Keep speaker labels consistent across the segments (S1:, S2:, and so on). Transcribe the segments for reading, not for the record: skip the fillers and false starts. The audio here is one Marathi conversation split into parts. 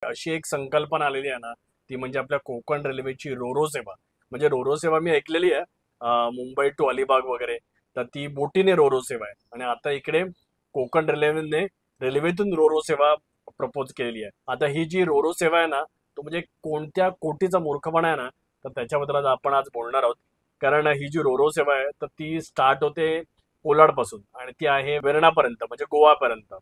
S1: अशी एक संकल्पना आलेली आहे ना, ती म्हणजे आपल्या कोकण रेल्वेची रोरो सेवा. म्हणजे रोरो सेवा मी ऐकलेली आहे. मुंबई टू अलिबाग वगैरे. तर ती बोटीने रोरो सेवा आहे. आणि आता इकडे कोकण रेल्वेने रेल्वेतून रोरो सेवा प्रपोज केलेली आहे. आता ही जी रोरो सेवा आहे ना, तो म्हणजे कोणत्या कोटीचा मूर्खपणा आहे ना, तर त्याच्याबद्दल आज आपण बोलणार आहोत. कारण ही जी रोरो सेवा आहे, तर ती स्टार्ट होते कोलाडपासून आणि ती आहे वेर्णापर्यंत म्हणजे गोवापर्यंत.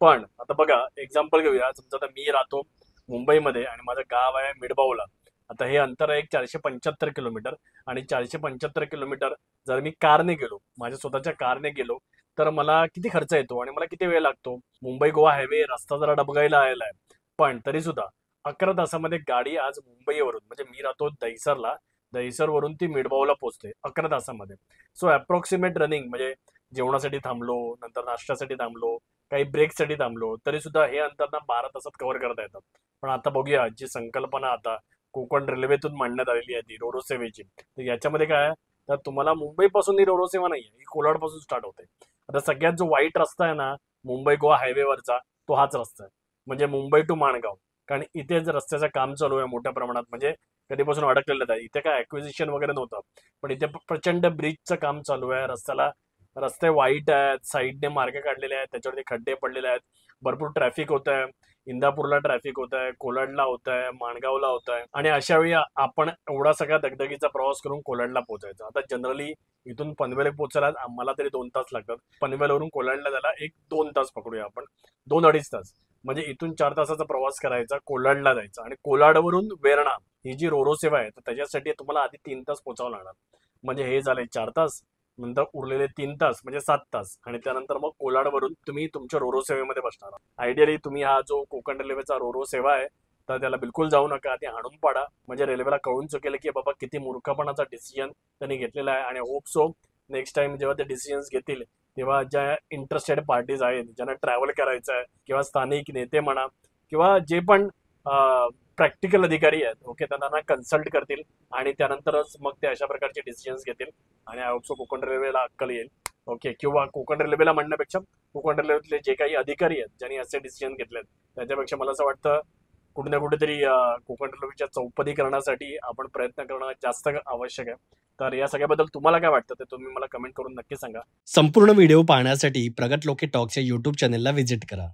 S1: पण आता बघा एक्झाम्पल घेऊया. समजा आता मी राहतो मुंबईमध्ये आणि माझं गाव आहे मिडबाऊला. आता हे अंतर आहे एक 475 किलोमीटर. आणि 475 किलोमीटर जर मी कारने गेलो, माझ्या स्वतःच्या कारने गेलो, तर मला किती खर्च येतो आणि मला किती वेळ लागतो. मुंबई गोवा हायवे रस्ता जरा डबघाईला आलेला आहे, पण तरी सुद्धा 11 तासामध्ये गाडी आज मुंबईवरून, म्हणजे मी राहतो दहिसरला, दहिसरवरून ती मिडबाऊला पोहोचते 11 तासामध्ये. सो अप्रॉक्सिमेट रनिंग म्हणजे जेवणासाठी थांबलो, नंतर नाश्त्यासाठी थांबलो, काही ब्रेकसाठी थांबलो, तरी सुद्धा हे अंतर ना 12 तासात कव्हर करता येतात. पण आता बघूया जी संकल्पना आता कोकण रेल्वेतून मांडण्यात आलेली आहे ती रोरो सेवेची, तर याच्यामध्ये काय आहे, तर तुम्हाला मुंबईपासून ही रोरो सेवा नाही आहे, ही कोलाडपासून स्टार्ट होते. आता सगळ्यात जो वाईट रस्ता आहे ना मुंबई गोवा हायवेवरचा, तो हाच रस्ता आहे. म्हणजे मुंबई टू माणगाव. कारण इथे जर रस्त्याचं काम चालू आहे मोठ्या प्रमाणात, म्हणजे कधीपासून अडकलेलं आहे. इथे काय ऍक्विजिशन वगैरे नव्हतं, पण इथे प्रचंड ब्रिजचं काम चालू आहे. रस्ते वाईट आहेत, साईडने मार्ग काढलेले आहेत, त्याच्यावरती खड्डे पडलेले आहेत, भरपूर ट्रॅफिक होत आहे. इंदापूरला ट्रॅफिक होत आहे, कोलाडला होत आहे, माणगावला होत आहे. आणि अशा वेळी आपण एवढा सगळा दगदगीचा प्रवास करून कोलाडला पोहोचायचा. आता जनरली इथून पनवेल पोहोचायला आम्हाला तरी 2 तास लागतात. पनवेलवरून कोलाडला जायला 1-2 तास पकडूया आपण, 2-2.5 तास. म्हणजे इथून 4 तासाचा प्रवास करायचा, कोलाडला जायचा, आणि कोलाडवरून वेरणा ही जी रोरो सेवा आहे, तर त्याच्यासाठी तुम्हाला आधी 3 तास पोहोचावं लागणार. म्हणजे हे झाले 4 तास, नंतर उरलेले 3 तास म्हणजे 7 तास, आणि त्यानंतर मग कोलाडवरून तुम्ही तुमच्या रोरो सेवेमध्ये बसणार. आयडियली तुम्ही हा जो कोकण रेल्वेचा रोरो सेवा आहे, तर त्याला बिलकुल जाऊ नका, ते हाणून पाडा. म्हणजे रेल्वेला कळून चुकेल की बाबा किती मूर्खपणाचा डिसिजन त्यांनी घेतलेला आहे. आणि होप सो नेक्स्ट टाइम जेव्हा ते डिसिजन्स घेतील, तेव्हा ज्या इंटरेस्टेड पार्टीज आहेत, ज्यांना ट्रॅव्हल करायचं आहे, किंवा स्थानिक नेते म्हणा, किंवा जे पण प्रॅक्टिकल अधिकारी आहेत, ओके, त्यांना कन्सल्ट करतील, आणि त्यानंतरच मग ते अशा प्रकारचे डिसिजन्स घेतील. आणि आय होप सो कोकण रेल्वेला अक्कल येईल. ओके, किंवा कोकण रेल्वेला म्हणण्यापेक्षा कोकण रेल्वेतले जे काही अधिकारी आहेत ज्यांनी असे डिसिजन घेतलेत, त्याच्यापेक्षा मला असं वाटतं कुठे ना कुठेतरी कोकण रेल्वेच्या चौपदीकरणासाठी आपण प्रयत्न करणं जास्त आवश्यक आहे. तर या सगळ्याबद्दल तुम्हाला काय वाटतं ते तुम्ही मला कमेंट करून नक्की सांगा.
S2: संपूर्ण व्हिडिओ पाहण्यासाठी प्रगत लोके टॉक्सच्या यूट्यूब चॅनेलला व्हिजिट करा.